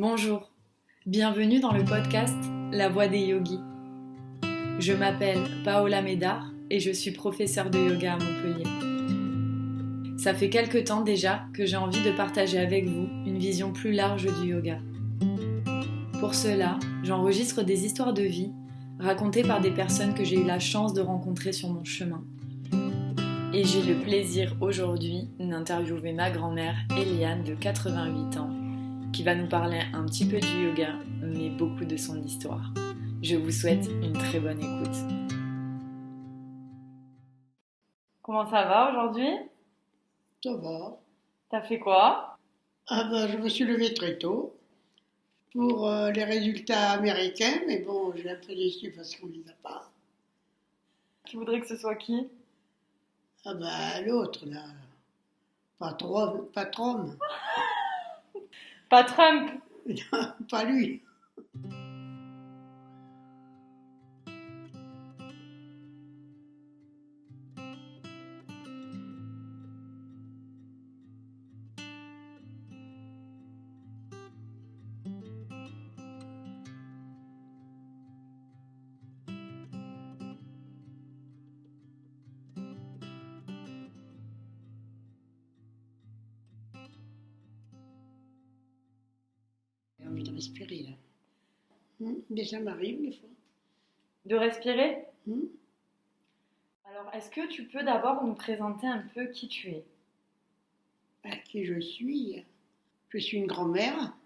Bonjour, bienvenue dans le podcast La Voix des Yogis. Je m'appelle Paola Médard et je suis professeure de yoga à Montpellier. Ça fait quelque temps déjà que j'ai envie de partager avec vous une vision plus large du yoga. Pour cela, j'enregistre des histoires de vie racontées par des personnes que j'ai eu la chance de rencontrer sur mon chemin. Et j'ai le plaisir aujourd'hui d'interviewer ma grand-mère Eliane de 88 ans qui va nous parler un petit peu du yoga, mais beaucoup de son histoire. Je vous souhaite une très bonne écoute. Comment ça va aujourd'hui? Ça va. T'as fait quoi? Je me suis levée très tôt pour les résultats américains, mais bon, je suis un peu déçue parce qu'on ne les a pas. Tu voudrais que ce soit qui? L'autre, là, patron, Pas Trump! pas lui. J'ai envie de respirer, là. Mais ça m'arrive, des fois. De respirer? Hmm. Alors, est-ce que tu peux d'abord nous présenter un peu qui tu es? Qui je suis? Je suis une grand-mère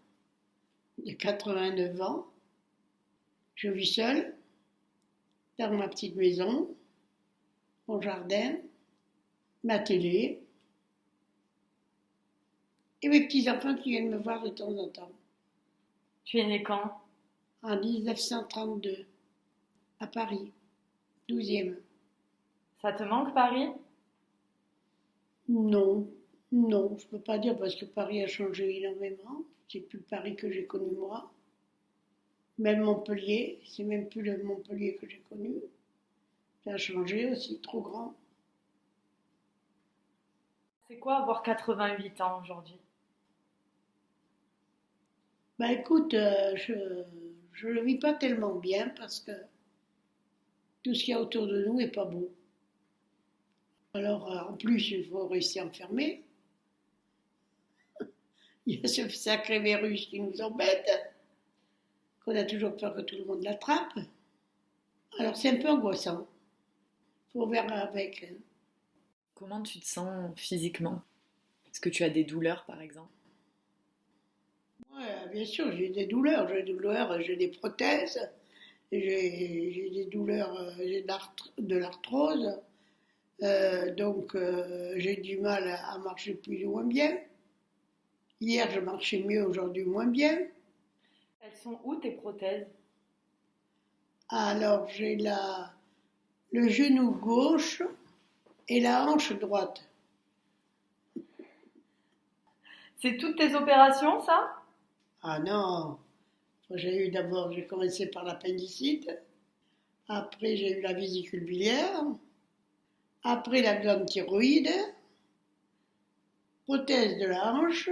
de 89 ans. Je vis seule dans ma petite maison, mon jardin, ma télé et mes petits-enfants qui viennent me voir de temps en temps. Tu es né quand? En 1932, à Paris, 12e. Ça te manque Paris? Non, je peux pas dire parce que Paris a changé énormément. C'est plus le Paris que j'ai connu moi. Même Montpellier, c'est même plus le Montpellier que j'ai connu. Ça a changé aussi, trop grand. C'est quoi avoir 88 ans aujourd'hui? Écoute, je le vis pas tellement bien parce que tout ce qu'il y a autour de nous est pas beau. Alors, en plus, il faut rester enfermé. Il y a ce sacré virus qui nous embête, qu'on a toujours peur que tout le monde l'attrape. Alors, c'est un peu angoissant. Faut faire avec. Comment tu te sens physiquement? Est-ce que tu as des douleurs par exemple? Ouais, bien sûr, j'ai des douleurs, j'ai des prothèses, j'ai des douleurs, j'ai de l'arthrose, donc j'ai du mal à marcher plus ou moins bien. Hier, je marchais mieux, aujourd'hui moins bien. Elles sont où tes prothèses? Alors, j'ai le genou gauche et la hanche droite. C'est toutes tes opérations ça? Ah non, j'ai commencé par l'appendicite, après j'ai eu la vésicule biliaire, après la glande thyroïde, prothèse de la hanche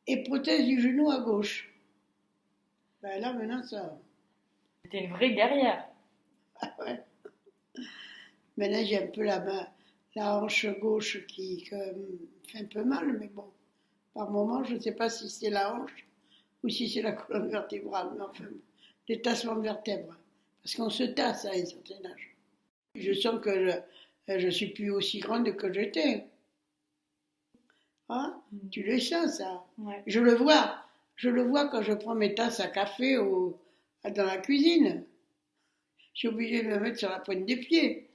et prothèse du genou à gauche. Là maintenant ça va. T'es une vraie guerrière. Ah ouais. Maintenant j'ai un peu la hanche gauche qui fait un peu mal, mais bon, par moment je ne sais pas si c'est la hanche ou si c'est la colonne vertébrale, mais enfin, les tassements de vertèbres, parce qu'on se tasse à un certain âge. Je sens que je suis plus aussi grande que j'étais. Hein? Tu le sens, ça. Ouais. Je le vois quand je prends mes tasses à café dans la cuisine. Je suis obligée de me mettre sur la pointe des pieds.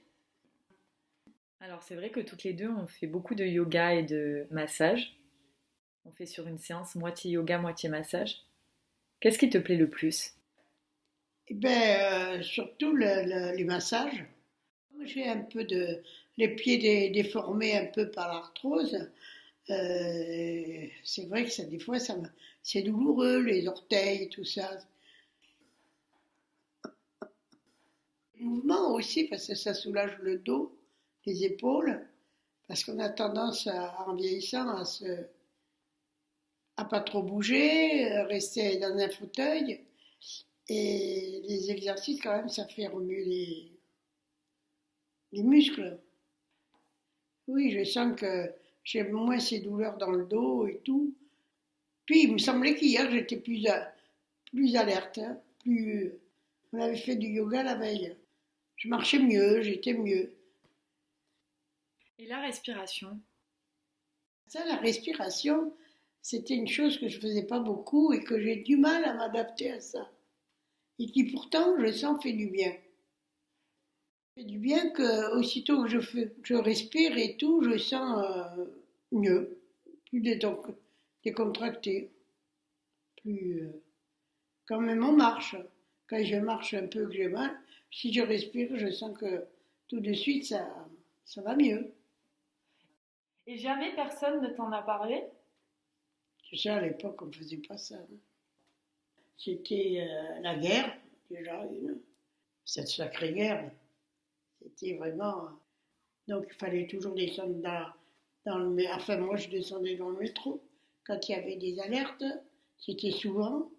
Alors c'est vrai que toutes les deux on fait beaucoup de yoga et de massage. On fait sur une séance moitié yoga, moitié massage. Qu'est-ce qui te plaît le plus? Surtout les massages. J'ai un peu les pieds déformés un peu par l'arthrose. C'est vrai que des fois, c'est douloureux, les orteils, tout ça. Le mouvement aussi, parce que ça soulage le dos, les épaules, parce qu'on a tendance en vieillissant à pas trop bouger, rester dans un fauteuil. Et les exercices, quand même, ça fait remuer les muscles. Oui, je sens que j'ai moins ces douleurs dans le dos et tout. Puis, il me semblait qu'hier, j'étais plus alerte. Hein, plus... On avait fait du yoga la veille. Je marchais mieux, j'étais mieux. Et la respiration? Ça, la respiration, c'était une chose que je faisais pas beaucoup et que j'ai du mal à m'adapter à ça. Et qui pourtant, je sens, fait du bien. Fait du bien que aussitôt que je respire et tout, je sens mieux, plus décontracté, plus quand même on marche. Quand je marche un peu que j'ai mal, si je respire, je sens que tout de suite ça va mieux. Et jamais personne ne t'en a parlé? Tu sais, à l'époque, on ne faisait pas ça. Hein. C'était la guerre, déjà, cette sacrée guerre. C'était vraiment. Donc, il fallait toujours descendre dans le. Enfin, moi, je descendais dans le métro. Quand il y avait des alertes, c'était souvent.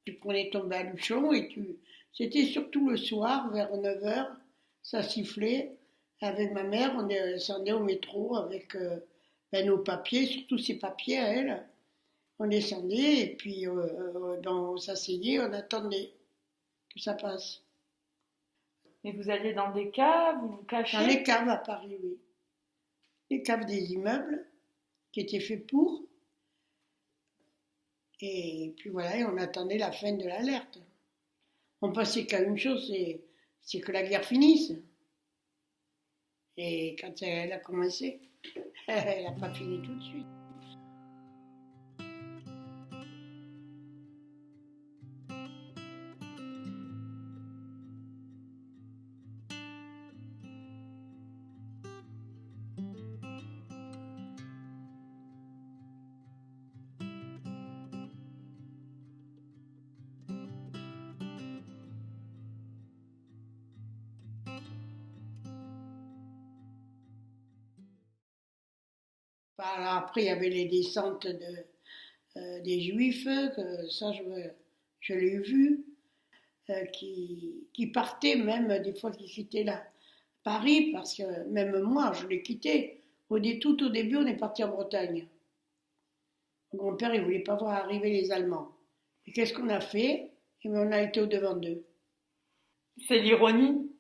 Tu prenais ton baluchon et tu. C'était surtout le soir, vers 9 h, ça sifflait. Avec ma mère, on descendait au métro avec nos papiers, surtout ses papiers à elle. On descendait et puis on s'asseyait, on attendait que ça passe. Et vous alliez dans des caves, vous vous Dans cachiez? les caves à Paris, oui. Les caves des immeubles qui étaient faits pour. Et puis voilà, et on attendait la fin de l'alerte. On pensait qu'à une chose, c'est que la guerre finisse. Et quand elle a commencé, elle n'a pas fini tout de suite. Alors après, il y avait les descentes des Juifs, que ça je l'ai vu, qui partaient même des fois qui quittaient Paris, parce que même moi, je l'ai quitté. Tout au début, on est parti en Bretagne. Mon grand-père, il ne voulait pas voir arriver les Allemands. Et qu'est-ce qu'on a fait? Et bien, on a été au-devant d'eux. C'est l'ironie.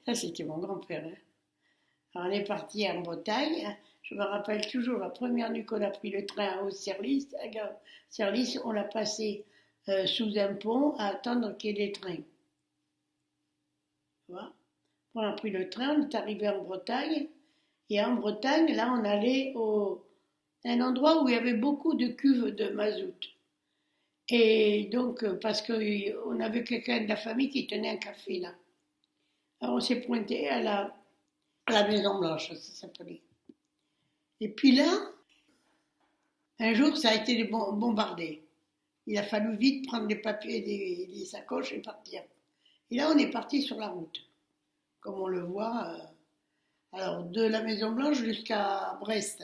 Ça, c'était mon grand-père. Hein. Alors, on est parti en Bretagne. Je me rappelle toujours la première nuit qu'on a pris le train à Austerlitz. À Austerlitz, on l'a passé sous un pont à attendre qu'il y ait des trains. Tu vois? On a pris le train, on est arrivé en Bretagne. Et en Bretagne, là, on allait à un endroit où il y avait beaucoup de cuves de mazout. Et donc, parce qu'on avait quelqu'un de la famille qui tenait un café là. Alors, on s'est pointé à la Maison Blanche, ça s'appelait. Et puis là, un jour, ça a été bombardé. Il a fallu vite prendre les papiers et des sacoches et partir. Et là, on est parti sur la route, comme on le voit. Alors, de la Maison Blanche jusqu'à Brest.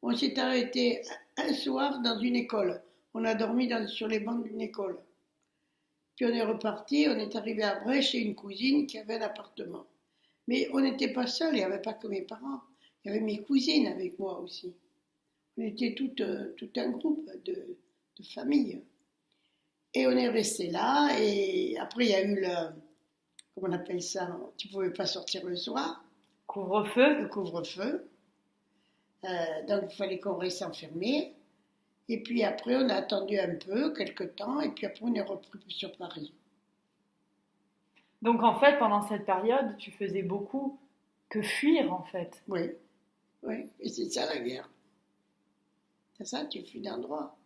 On s'est arrêté un soir dans une école. On a dormi sur les bancs d'une école. Puis on est reparti, on est arrivé à Brest chez une cousine qui avait un appartement. Mais on n'était pas seuls, il n'y avait pas que mes parents. Il y avait mes cousines avec moi aussi. On était tout un groupe de famille. Et on est resté là, et après il y a eu comment on appelle ça, tu ne pouvais pas sortir le soir. Couvre-feu. Le couvre-feu. Donc il fallait qu'on reste enfermé. Et puis après, on a attendu un peu, quelques temps, et puis après, on est repris sur Paris. Donc en fait, pendant cette période, tu faisais beaucoup que fuir en fait. Oui, oui, et c'est ça la guerre. C'est ça, tu fuis d'endroit.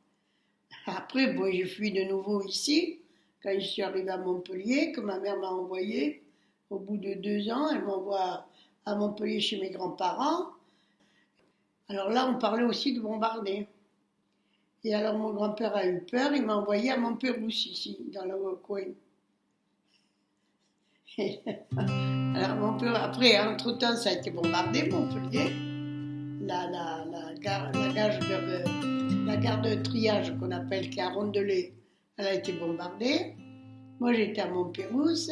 Après, bon, j'ai fui de nouveau ici, quand je suis arrivée à Montpellier, que ma mère m'a envoyée. Au bout de 2 ans, elle m'envoie à Montpellier chez mes grands-parents. Alors là, on parlait aussi de bombarder. Et alors mon grand-père a eu peur, il m'a envoyé à Montpellier ici, dans le coin. Alors Montpellier, après, entre-temps, ça a été bombardé, Montpellier. la gare de triage qu'on appelle, qui est à Rondelet, elle a été bombardée. Moi, j'étais à Montpérouse.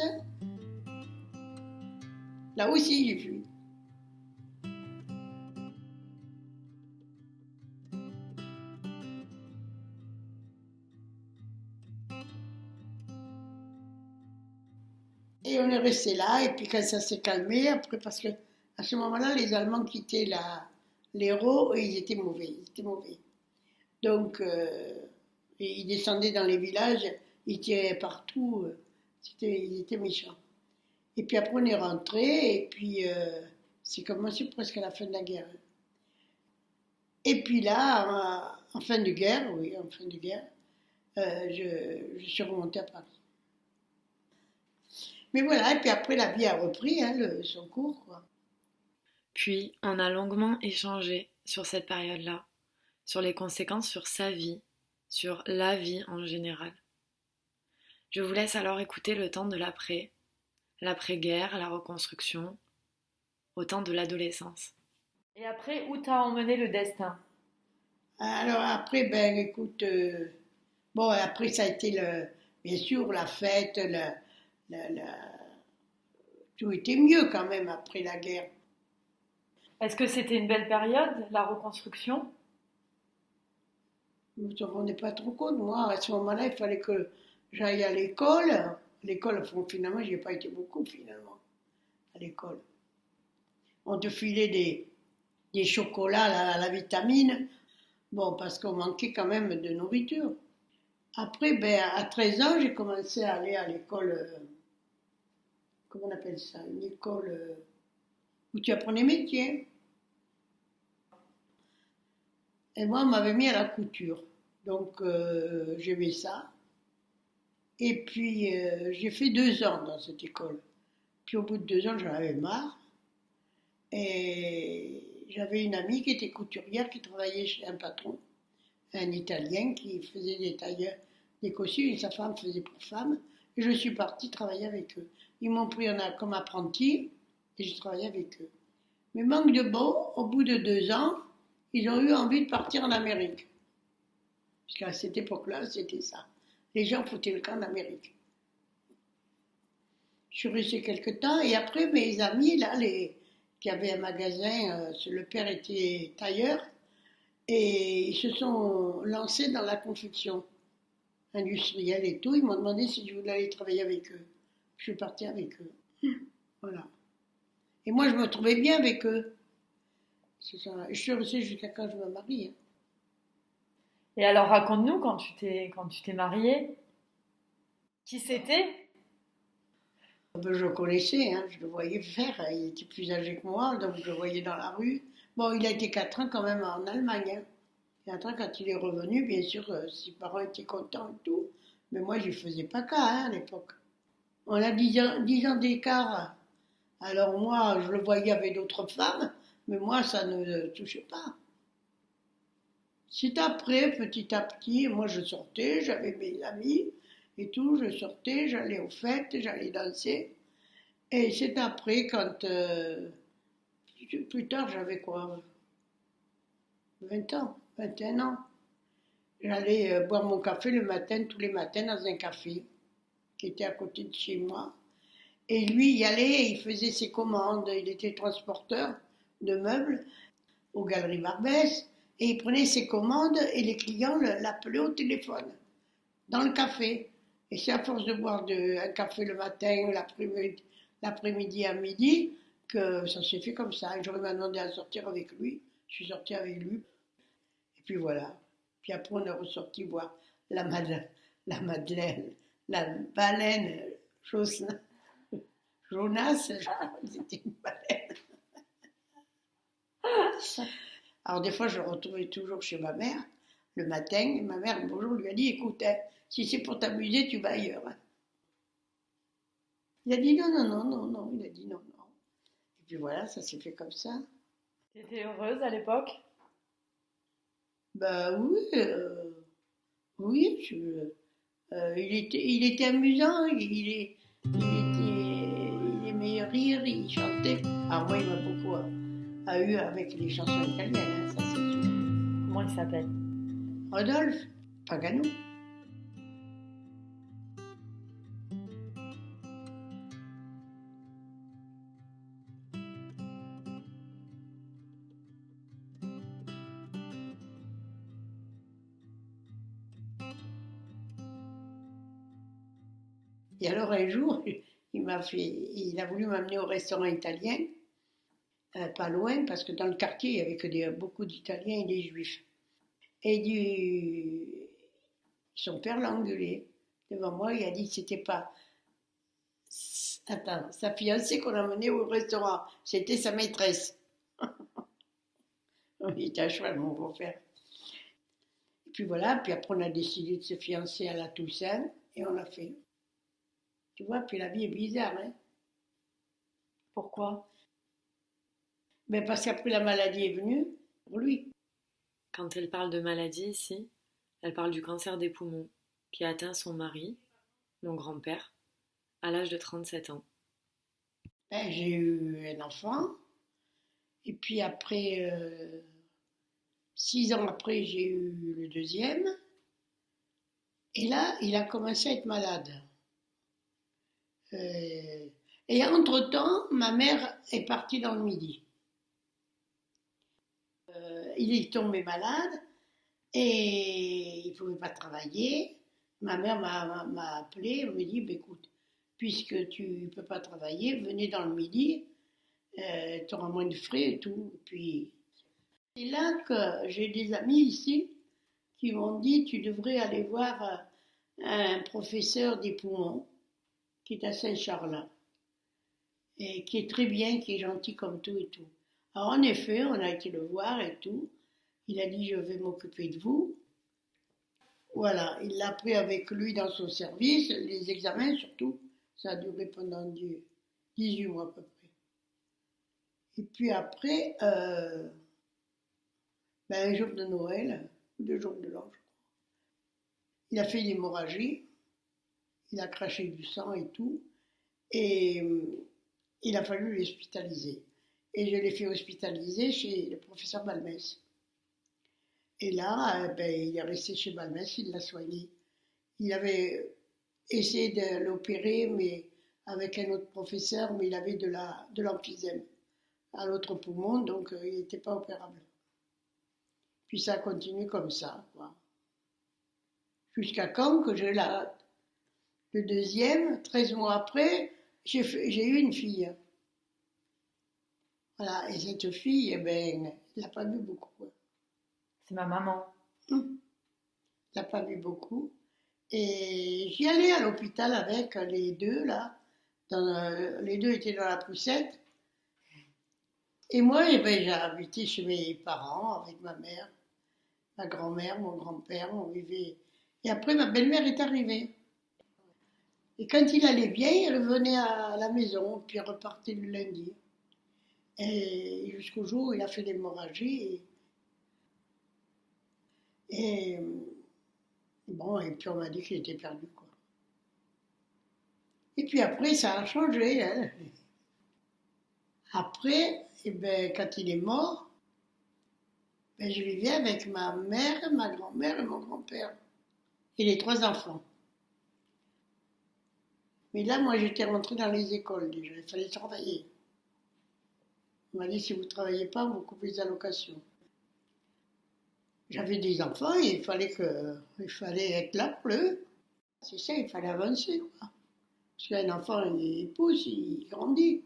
Là aussi, j'ai fui. Et on est resté là, et puis quand ça s'est calmé, après, parce que à ce moment-là, les Allemands quittaient l'Hérault et ils étaient mauvais, Donc, ils descendaient dans les villages, ils tiraient partout, ils étaient méchants. Et puis après, on est rentré, et puis c'est commencé presque à la fin de la guerre. Et puis là, en fin de guerre, je suis remontée à Paris. Mais voilà, et puis après, la vie a repris son cours, quoi. Puis, on a longuement échangé sur cette période-là, sur les conséquences sur sa vie, sur la vie en général. Je vous laisse alors écouter le temps de l'après, l'après-guerre, la reconstruction, au temps de l'adolescence. Et après, où t'a emmené le destin? Alors après, ben écoute, bon, après ça a été, bien sûr, la fête, tout était mieux quand même après la guerre. Est-ce que c'était une belle période, la reconstruction? Je ne me rendais pas trop compte. Moi, à ce moment-là, il fallait que j'aille à l'école. L'école, finalement, n'y ai pas été beaucoup, finalement, à l'école. On te filait des chocolats à la vitamine. Bon, parce qu'on manquait quand même de nourriture. Après, ben, à 13 ans, j'ai commencé à aller à l'école, comment on appelle ça? Une école où tu apprends les métiers. Et moi, on m'avait mis à la couture. Donc, j'aimais ça. Et puis, j'ai fait 2 ans dans cette école. Puis, au bout de 2 ans, j'en avais marre. Et j'avais une amie qui était couturière, qui travaillait chez un patron, un Italien, qui faisait des tailleurs, des costumes, et sa femme faisait pour femmes. Et je suis partie travailler avec eux. Ils m'ont pris comme apprentie, et j'ai travaillé avec eux. Mais manque de bol, au bout de 2 ans, ils ont eu envie de partir en Amérique. Parce qu'à cette époque-là, c'était ça. Les gens foutaient le camp en Amérique. Je suis restée quelque temps, et après, mes amis, là, qui avaient un magasin, le père était tailleur, et ils se sont lancés dans la confection industrielle et tout. Ils m'ont demandé si je voulais aller travailler avec eux. Je suis partie avec eux. Voilà. Et moi, je me trouvais bien avec eux. C'est ça. Je suis restée jusqu'à quand je me marie. Hein. Et alors raconte-nous quand tu t'es mariée, qui c'était? Ben, je le connaissais, hein, je le voyais faire. Il était plus âgé que moi, donc je le voyais dans la rue. Bon, il a été 4 ans quand même en Allemagne. Hein. 4 ans, quand il est revenu, bien sûr, ses parents étaient contents et tout. Mais moi, je ne faisais pas cas hein, à l'époque. On a 10 ans d'écart. Alors moi, je le voyais avec d'autres femmes, mais moi, ça ne me touchait pas. C'est après, petit à petit, moi je sortais, j'avais mes amis et tout, je sortais, j'allais aux fêtes, j'allais danser. Et c'est après, quand, plus tard, j'avais quoi, 20 ans, 21 ans. J'allais boire mon café le matin, tous les matins, dans un café qui était à côté de chez moi. Et lui, il allait, il faisait ses commandes, il était transporteur de meubles aux Galeries Barbès. Et il prenait ses commandes et les clients l'appelaient au téléphone, dans le café. Et c'est à force de boire un café le matin, l'après-midi à midi, que ça s'est fait comme ça. Et j'aurais demandé à sortir avec lui. Je suis sortie avec lui. Et puis voilà. Puis après, on est ressorti voir la Madeleine, la baleine Jonas, c'était une baleine. Alors des fois, je le retrouvais toujours chez ma mère, le matin, et ma mère, un bonjour, lui a dit, écoute, hein, si c'est pour t'amuser, tu vas ailleurs. Hein. Il a dit non, non, non, non, non, il a dit non, non. Et puis voilà, ça s'est fait comme ça. Tu étais heureuse à l'époque? Ben oui, oui, il était amusant, il aimait rire, il chantait. Alors moi, il m'a beaucoup a eu avec les chansons italiennes, hein, ça c'est sûr. Comment il s'appelle? Rodolphe Pagano. Et alors un jour, il a voulu m'amener au restaurant italien, pas loin, parce que dans le quartier, il y avait beaucoup d'Italiens et des Juifs. Et son père l'a engueulé devant moi, il a dit que c'était pas sa fiancée qu'on a menée au restaurant, c'était sa maîtresse. Il était à cheval, mon beau-père. Et puis voilà, puis après on a décidé de se fiancer à la Toussaint, et on l'a fait. Tu vois, puis la vie est bizarre, hein. Pourquoi? Mais parce qu'après la maladie est venue, pour lui. Quand elle parle de maladie ici, elle parle du cancer des poumons qui a atteint son mari, mon grand-père, à l'âge de 37 ans. Ben, j'ai eu un enfant, et puis après, 6 ans après, j'ai eu le deuxième, et là, il a commencé à être malade. Et entre-temps, ma mère est partie dans le Midi. Il est tombé malade et il ne pouvait pas travailler. Ma mère m'a appelé, elle me dit, bah, écoute, puisque tu ne peux pas travailler, venez dans le Midi, tu auras moins de frais et tout. Et puis, c'est là que j'ai des amis ici qui m'ont dit, tu devrais aller voir un professeur des poumons qui est à Saint-Charles, et qui est très bien, qui est gentil comme tout et tout. Alors en effet, on a été le voir et tout. Il a dit, je vais m'occuper de vous. Voilà, il l'a pris avec lui dans son service, les examens surtout. Ça a duré pendant 18 mois à peu près. Et puis après, un jour de Noël, ou 2 jours de l'an, je crois, il a fait une hémorragie, il a craché du sang et tout, et il a fallu l'hospitaliser. Et je l'ai fait hospitaliser chez le professeur Balmès. Et là, il est resté chez Balmès, il l'a soigné. Il avait essayé de l'opérer, mais avec un autre professeur, mais il avait de l'emphysème à l'autre poumon, donc il n'était pas opérable. Puis ça a continué comme ça, quoi. Jusqu'à quand que j'ai le deuxième, 13 mois après, j'ai eu une fille. Voilà, et cette fille, elle l'a pas vu beaucoup. C'est ma maman. Elle l'a pas vu beaucoup. Et j'y allais à l'hôpital avec les deux, là. Les deux étaient dans la poussette. Et moi, j'ai habité chez mes parents, avec ma mère, ma grand-mère, mon grand-père, on vivait. Et après, ma belle-mère est arrivée. Et quand il allait bien, elle venait à la maison, puis elle repartait le lundi. Et jusqu'au jour où il a fait l'hémorragie. Et bon, et puis on m'a dit qu'il était perdu, quoi. Et puis après, ça a changé, hein. Après, quand il est mort, je vivais avec ma mère, ma grand-mère et mon grand-père. Et les 3 enfants. Mais là, moi, j'étais rentrée dans les écoles déjà, il fallait travailler. On m'a dit, si vous ne travaillez pas, vous coupez les allocations. J'avais des enfants et il fallait être là pour eux. C'est ça, il fallait avancer, quoi. Parce qu'un enfant, il pousse, il grandit.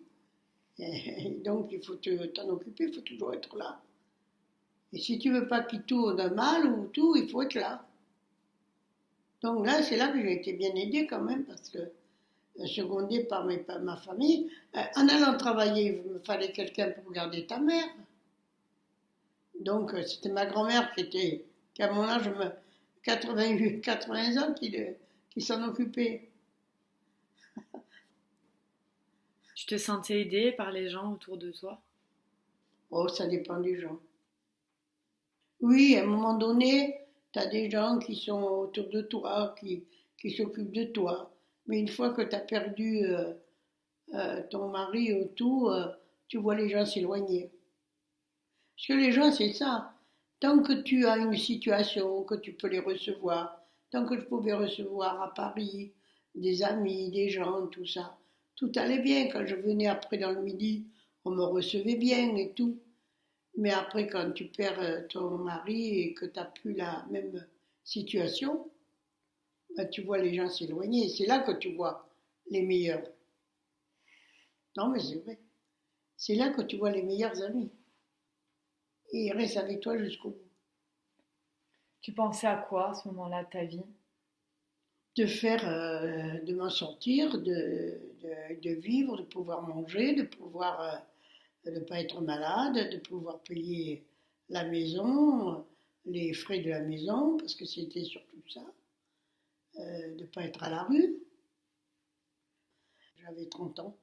Et donc, il faut t'en occuper, il faut toujours être là. Et si tu veux pas qu'il tourne mal ou tout, il faut être là. Donc là, c'est là que j'ai été bien aidée quand même, parce que secondée par ma famille, en allant travailler, il me fallait quelqu'un pour garder ta mère. Donc c'était ma grand-mère qui à mon âge, 80 ans, qui s'en occupait. Tu te sentais aidée par les gens autour de toi? Oh, ça dépend des gens. Oui, à un moment donné, tu as des gens qui sont autour de toi, qui s'occupent de toi. Mais une fois que tu as perdu ton mari ou tout, tu vois les gens s'éloigner. Parce que les gens, c'est ça. Tant que tu as une situation, que tu peux les recevoir, tant que je pouvais recevoir à Paris des amis, des gens, tout ça, tout allait bien. Quand je venais après dans le midi, on me recevait bien et tout. Mais après, quand tu perds ton mari et que tu n'as plus la même situation, bah, tu vois les gens s'éloigner. C'est là que tu vois les meilleurs. Non, mais c'est vrai. C'est là que tu vois les meilleurs amis. Et ils restent avec toi jusqu'au bout. Tu pensais à quoi à ce moment-là de ta vie? De m'en sortir, de vivre, de pouvoir manger, de pouvoir ne pas être malade, de pouvoir payer la maison, les frais de la maison, parce que c'était surtout ça, de ne pas être à la rue. J'avais 30 ans.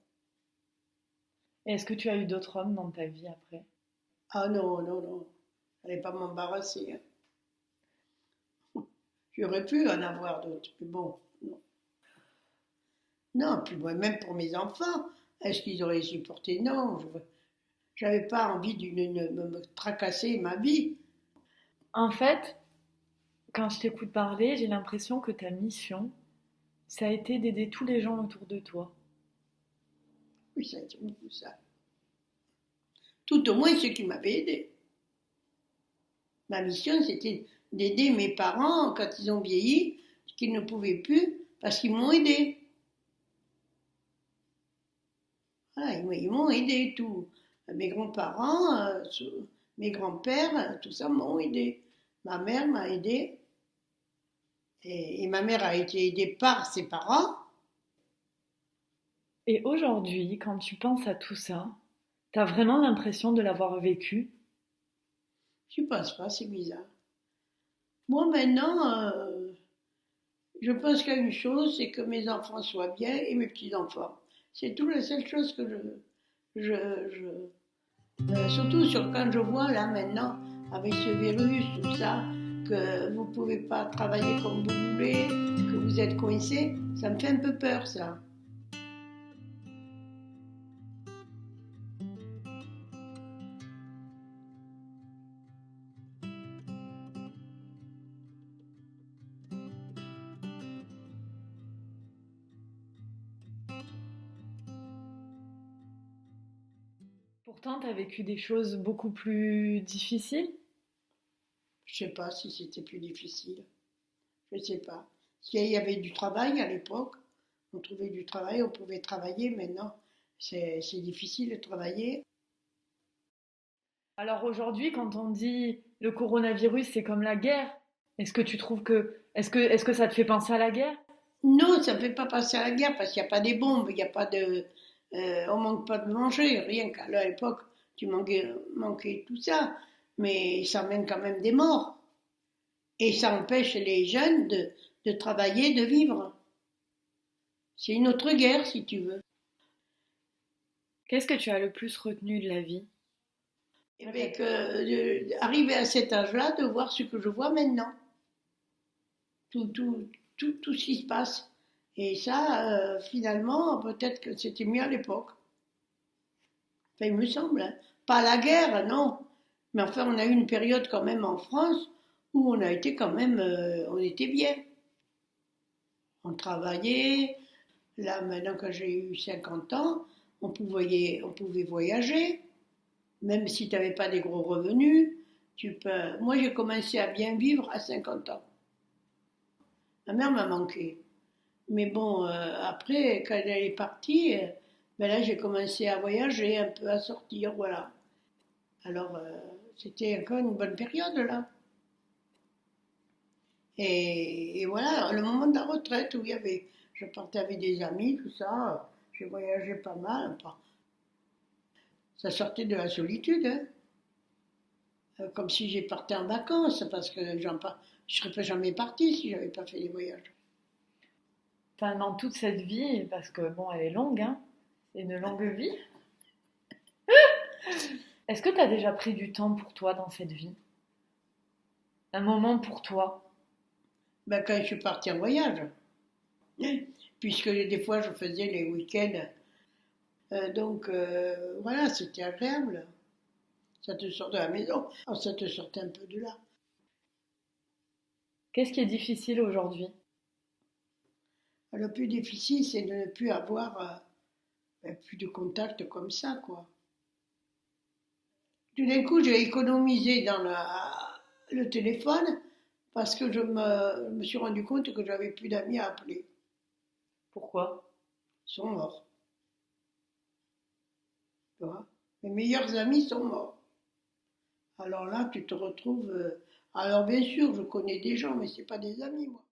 Et est-ce que tu as eu d'autres hommes dans ta vie après? Ah non, non, non, je n'allais pas m'embarrasser. Hein. J'aurais pu en avoir d'autres, mais bon, non. Non, puis moi, même pour mes enfants, est-ce qu'ils auraient supporté? Non, j'avais pas envie de me tracasser ma vie. En fait, quand je t'écoute parler, j'ai l'impression que ta mission, ça a été d'aider tous les gens autour de toi. Oui, ça a été beaucoup ça. Tout au moins ceux qui m'avaient aidé. Ma mission, c'était d'aider mes parents quand ils ont vieilli, qu'ils ne pouvaient plus, parce qu'ils m'ont aidé. Voilà, ils m'ont aidé, tout. Mes grands-parents, mes grands-pères, tout ça m'ont aidé. Ma mère m'a aidé. Et ma mère a été aidée par ses parents. Et aujourd'hui, quand tu penses à tout ça, t'as vraiment l'impression de l'avoir vécu? Je pense pas, c'est bizarre. Moi, maintenant, je pense qu'à une chose, c'est que mes enfants soient bien et mes petits-enfants. C'est tout la seule chose que surtout quand je vois là maintenant, avec ce virus, tout ça, que vous ne pouvez pas travailler comme vous voulez, que vous êtes coincé, ça me fait un peu peur, ça. Pourtant, t'as vécu des choses beaucoup plus difficiles. Je sais pas si c'était plus difficile. Je sais pas. Il y avait du travail à l'époque, on trouvait du travail, on pouvait travailler. Maintenant, c'est difficile de travailler. Alors aujourd'hui, quand on dit le coronavirus, c'est comme la guerre, est-ce que tu trouves que, est-ce que ça te fait penser à la guerre? Non, ça ne fait pas passer à la guerre parce qu'il n'y a pas des bombes, il n'y a pas de, on manque pas de manger, rien qu'à l'époque, tu manquais tout ça, mais ça mène quand même des morts. Et ça empêche les jeunes de travailler, de vivre. C'est une autre guerre, si tu veux. Qu'est-ce que tu as le plus retenu de la vie? Et bien arriver à cet âge-là, de voir ce que je vois maintenant. Tout ce qui se passe. Et ça, finalement, peut-être que c'était mieux à l'époque. Enfin, il me semble. Hein. Pas la guerre, non. Mais enfin, on a eu une période quand même en France où on a été quand même, on était bien. On travaillait. Là, maintenant que j'ai eu 50 ans, on pouvait voyager. Même si tu n'avais pas des gros revenus, tu peux. Moi, j'ai commencé à bien vivre à 50 ans. Ma mère m'a manqué. Mais bon, après, quand elle est partie, ben là, j'ai commencé à voyager, un peu à sortir, voilà. Alors, c'était encore une bonne période, là. Et voilà, le moment de la retraite, où je partais avec des amis, tout ça, j'ai voyagé pas mal. Ça sortait de la solitude, hein. Comme si j'ai parti en vacances, parce que je ne serais pas jamais partie si j'avais pas fait les voyages. Enfin, dans toute cette vie, parce que bon, elle est longue, hein, c'est une longue vie. Est-ce que tu as déjà pris du temps pour toi dans cette vie? Un moment pour toi? Ben, quand je suis partie en voyage, hein, puisque des fois je faisais les week-ends, donc voilà, c'était agréable. ça te sort de la maison, alors ça te sortait un peu de là. Qu'est-ce qui est difficile aujourd'hui? Le plus difficile, c'est de ne plus avoir plus de contact comme ça, quoi. Tout d'un coup, j'ai économisé dans le téléphone parce que je me suis rendu compte que j'avais plus d'amis à appeler. Pourquoi? Ils sont morts. Tu vois, mes meilleurs amis sont morts. Alors là, tu te retrouves. Alors bien sûr, je connais des gens, mais c'est pas des amis, moi.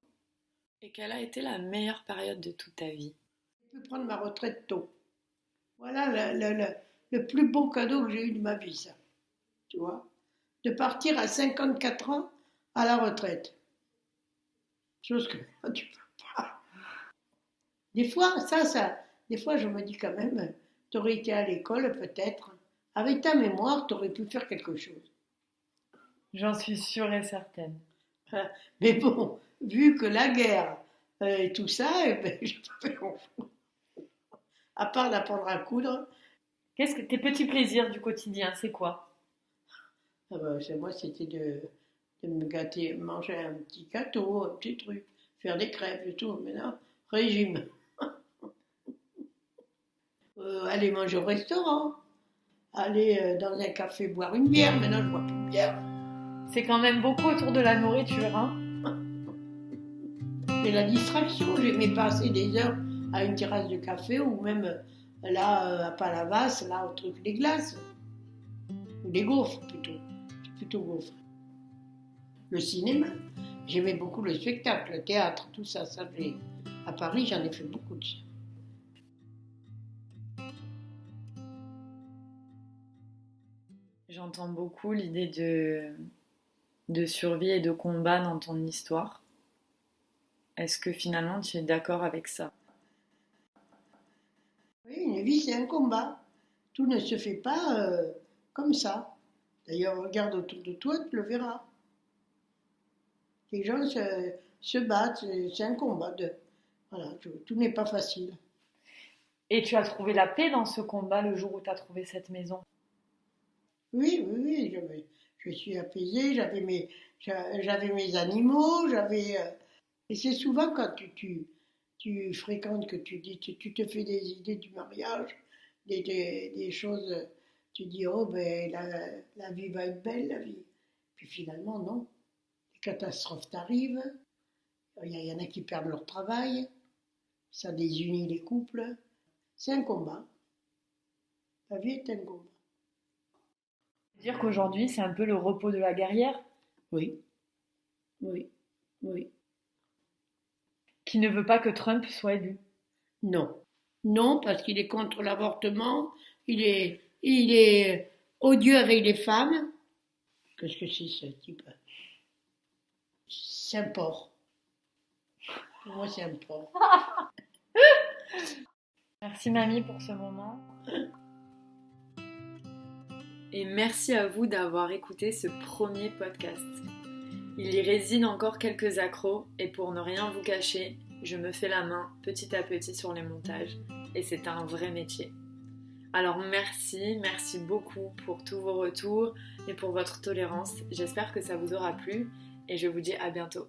Et quelle a été la meilleure période de toute ta vie? Je peux prendre ma retraite tôt. Voilà le plus beau cadeau que j'ai eu de ma vie, ça. Tu vois, de partir à 54 ans à la retraite. Chose que tu peux pas. Des fois, des fois, je me dis quand même, tu aurais été à l'école peut-être. Avec ta mémoire, tu aurais pu faire quelque chose. J'en suis sûre et certaine. Mais bon, vu que la guerre et tout ça, eh ben, je peux faire à part d'apprendre à coudre. Qu'est-ce que tes petits plaisirs du quotidien, c'est quoi? Moi, c'était de me gâter, manger un petit gâteau, un petit truc, faire des crêpes et tout. Maintenant, régime. Aller manger au restaurant, aller dans un café boire une bière. Maintenant, je bois plus de bière. C'est quand même beaucoup autour de la nourriture, hein? Mais la distraction, j'aimais passer des heures à une terrasse de café ou même là, à Palavas, là, au truc des glaces. Ou des gaufres, plutôt. Plutôt gaufres. Le cinéma. J'aimais beaucoup le spectacle, le théâtre, tout ça. À Paris, j'en ai fait beaucoup de ça. J'entends beaucoup l'idée de survie et de combat dans ton histoire. Est-ce que finalement tu es d'accord avec ça? Oui, une vie, c'est un combat. Tout ne se fait pas comme ça. D'ailleurs, regarde autour de toi, tu le verras. Les gens se battent, c'est un combat. Voilà, tout n'est pas facile. Et tu as trouvé la paix dans ce combat le jour où tu as trouvé cette maison? Oui, oui, oui, je suis apaisée, j'avais mes animaux, et c'est souvent quand tu fréquentes que tu dis, tu te fais des idées du mariage, des choses, tu dis, oh ben la vie va être belle, la vie. Puis finalement, non. Les catastrophes t'arrivent, y en a qui perdent leur travail, ça désunit les couples. C'est un combat. La vie est un combat. Dire qu'aujourd'hui c'est un peu le repos de la guerrière Oui, oui, oui. qui ne veut pas que Trump soit élu. Non. Non, parce qu'il est contre l'avortement, il est odieux avec les femmes. Qu'est-ce que c'est ce type? C'est un porc. Pour moi, c'est un porc. Merci mamie pour ce moment. Et merci à vous d'avoir écouté ce premier podcast. Il y réside encore quelques accros et pour ne rien vous cacher, je me fais la main petit à petit sur les montages et c'est un vrai métier. Alors merci beaucoup pour tous vos retours et pour votre tolérance. J'espère que ça vous aura plu et je vous dis à bientôt.